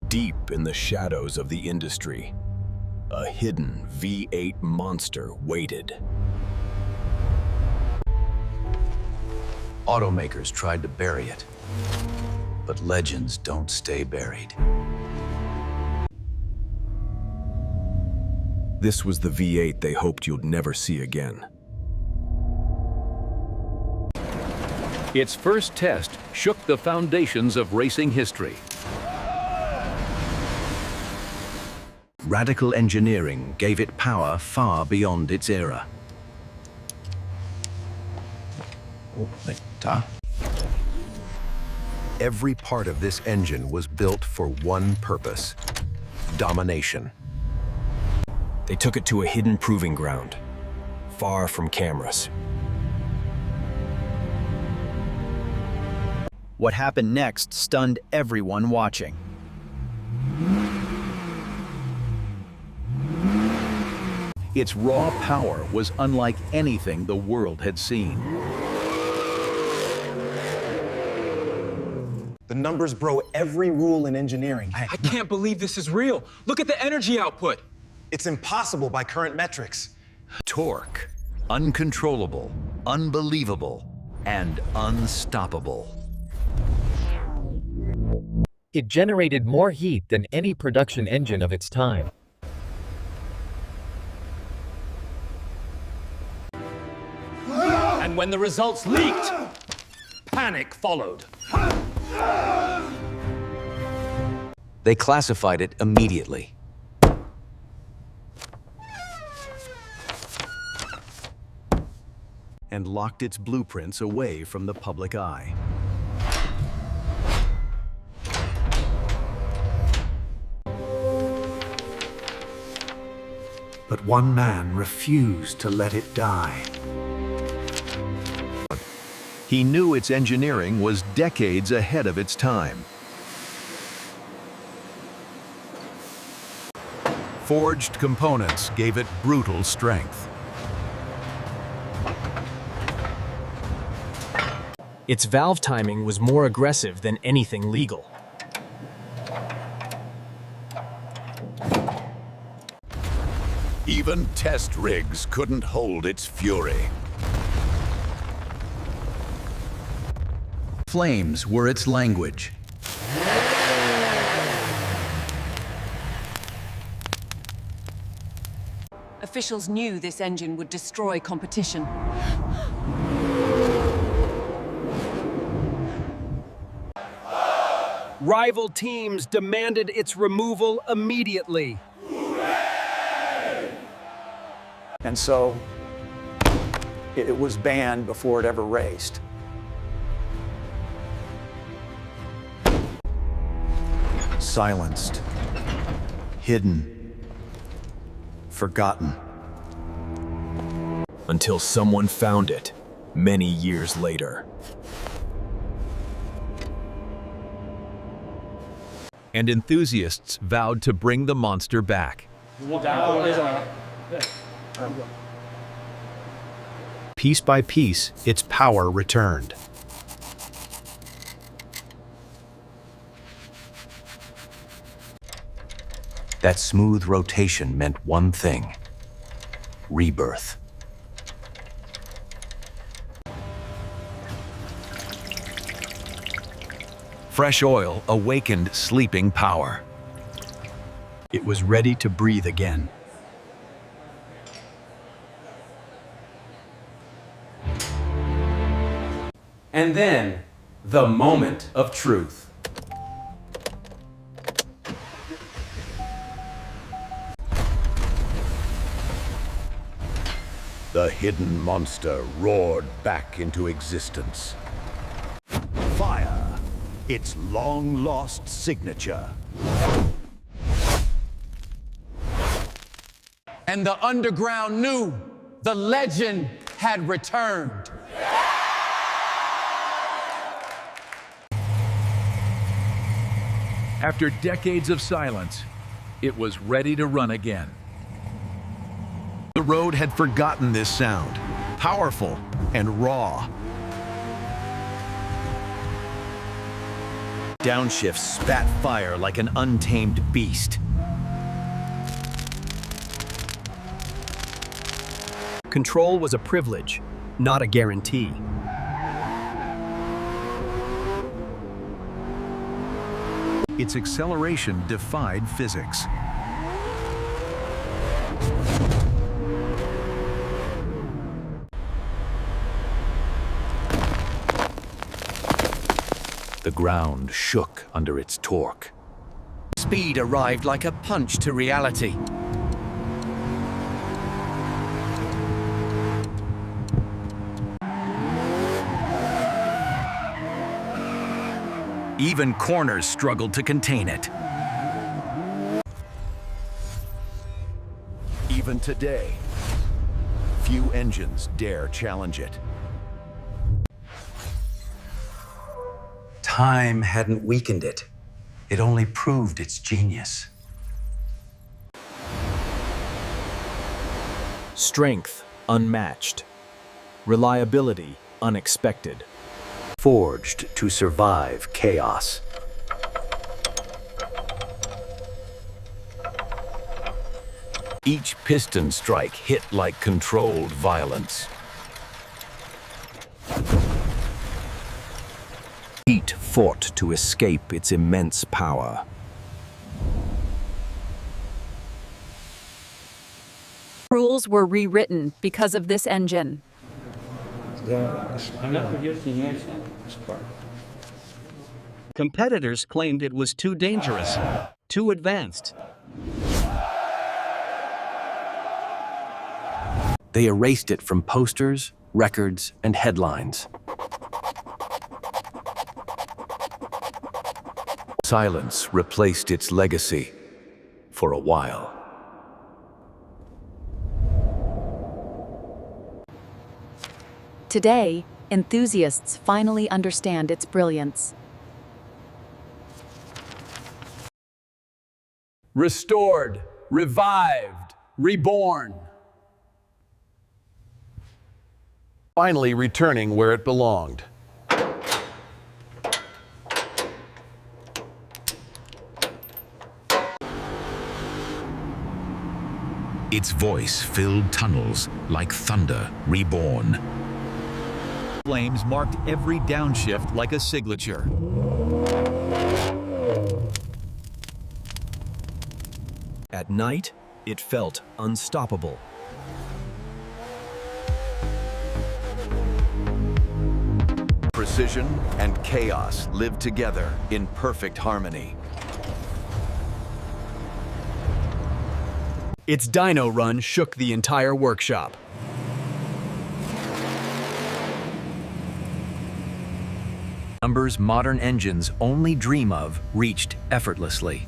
Deep in the shadows of the industry, a hidden V8 monster waited. Automakers tried to bury it, but legends don't stay buried. This was the V8 they hoped you'd never see again. Its first test shook the foundations of racing history. Radical engineering gave it power far beyond its era. Every part of this engine was built for one purpose: domination. They took it to a hidden proving ground, far from cameras. What happened next stunned everyone watching. Its raw power was unlike anything the world had seen. The numbers bro every rule in engineering. I can't believe this is real. Look at the energy output. It's impossible by current metrics. Torque, uncontrollable, unbelievable, and unstoppable. It generated more heat than any production engine of its time. And when the results leaked, panic followed. They classified it immediately. And locked its blueprints away from the public eye. But one man refused to let it die. He knew its engineering was decades ahead of its time. Forged components gave it brutal strength. Its valve timing was more aggressive than anything legal. Even test rigs couldn't hold its fury. Flames were its language. Officials knew this engine would destroy competition. Rival teams demanded its removal immediately. And so it was banned before it ever raced. Silenced, hidden, forgotten. Until someone found it, many years later. And enthusiasts vowed to bring the monster back. Piece by piece, its power returned. That smooth rotation meant one thing: rebirth. Fresh oil awakened sleeping power. It was ready to breathe again. And then, the moment of truth. The hidden monster roared back into existence. Fire, its long-lost signature. And the underground knew the legend had returned. After decades of silence, it was ready to run again. The road had forgotten this sound, powerful and raw. Downshift spat fire like an untamed beast. Control was a privilege, not a guarantee. Its acceleration defied physics. The ground shook under its torque. Speed arrived like a punch to reality. Even corners struggled to contain it. Even today, few engines dare challenge it. Time hadn't weakened it. It only proved its genius. Strength unmatched. Reliability unexpected. Forged to survive chaos. Each piston strike hit like controlled violence. Heat fought to escape its immense power. Rules were rewritten because of this engine. Competitors claimed it was too dangerous, too advanced. They erased it from posters, records, and headlines. Silence replaced its legacy for a while. Today, enthusiasts finally understand its brilliance. Restored, revived, reborn. Finally returning where it belonged. Its voice filled tunnels like thunder reborn. Flames marked every downshift like a signature. At night, it felt unstoppable. Precision and chaos lived together in perfect harmony. Its dyno run shook the entire workshop. Numbers modern engines only dream of reached effortlessly.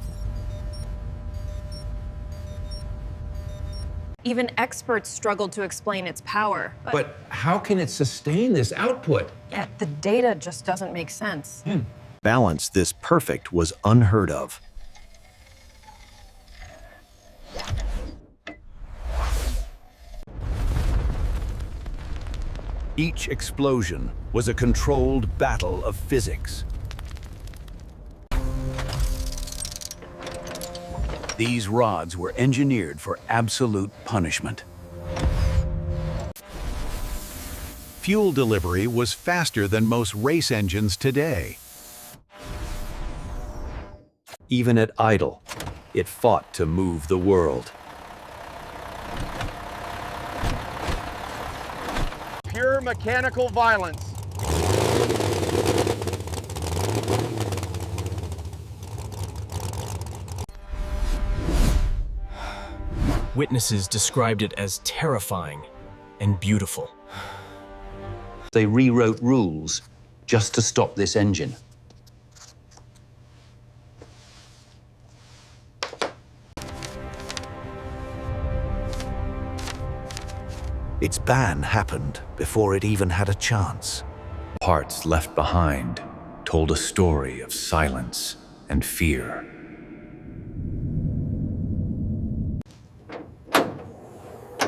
Even experts struggled to explain its power. But how can it sustain this output? Yeah, the data just doesn't make sense. Balance this perfect was unheard of. Each explosion was a controlled battle of physics. These rods were engineered for absolute punishment. Fuel delivery was faster than most race engines today. Even at idle, it fought to move the world. Pure mechanical violence. Witnesses described it as terrifying and beautiful. They rewrote rules just to stop this engine. Its ban happened before it even had a chance. Parts left behind told a story of silence and fear.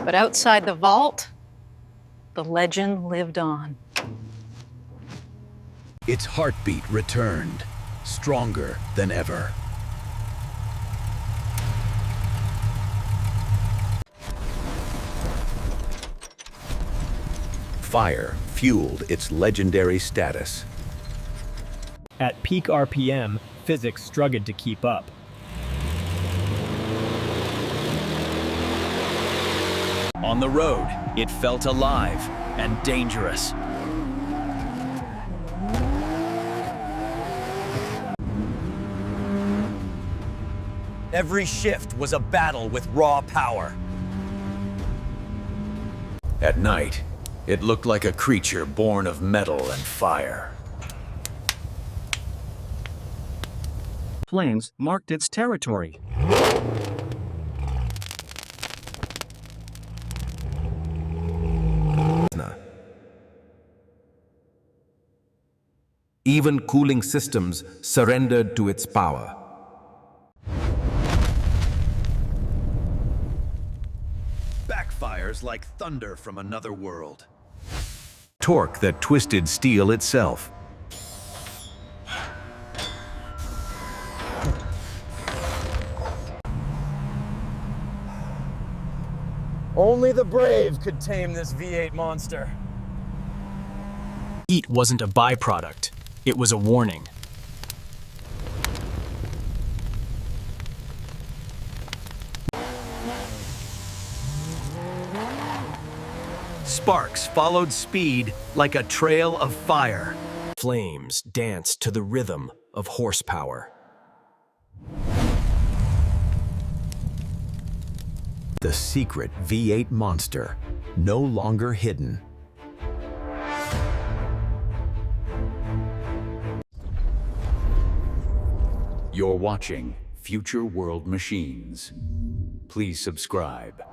But outside the vault, the legend lived on. Its heartbeat returned, stronger than ever. Fire fueled its legendary status. At peak RPM, physics struggled to keep up. On the road, it felt alive and dangerous. Every shift was a battle with raw power. At night, it looked like a creature born of metal and fire. Flames marked its territory. Even cooling systems surrendered to its power. Backfires like thunder from another world. Torque that twisted steel itself. Only the brave could tame this V8 monster. Heat wasn't a byproduct. It was a warning. Sparks followed speed like a trail of fire. Flames danced to the rhythm of horsepower. The secret V8 monster, no longer hidden. You're watching Future World Machines. Please subscribe.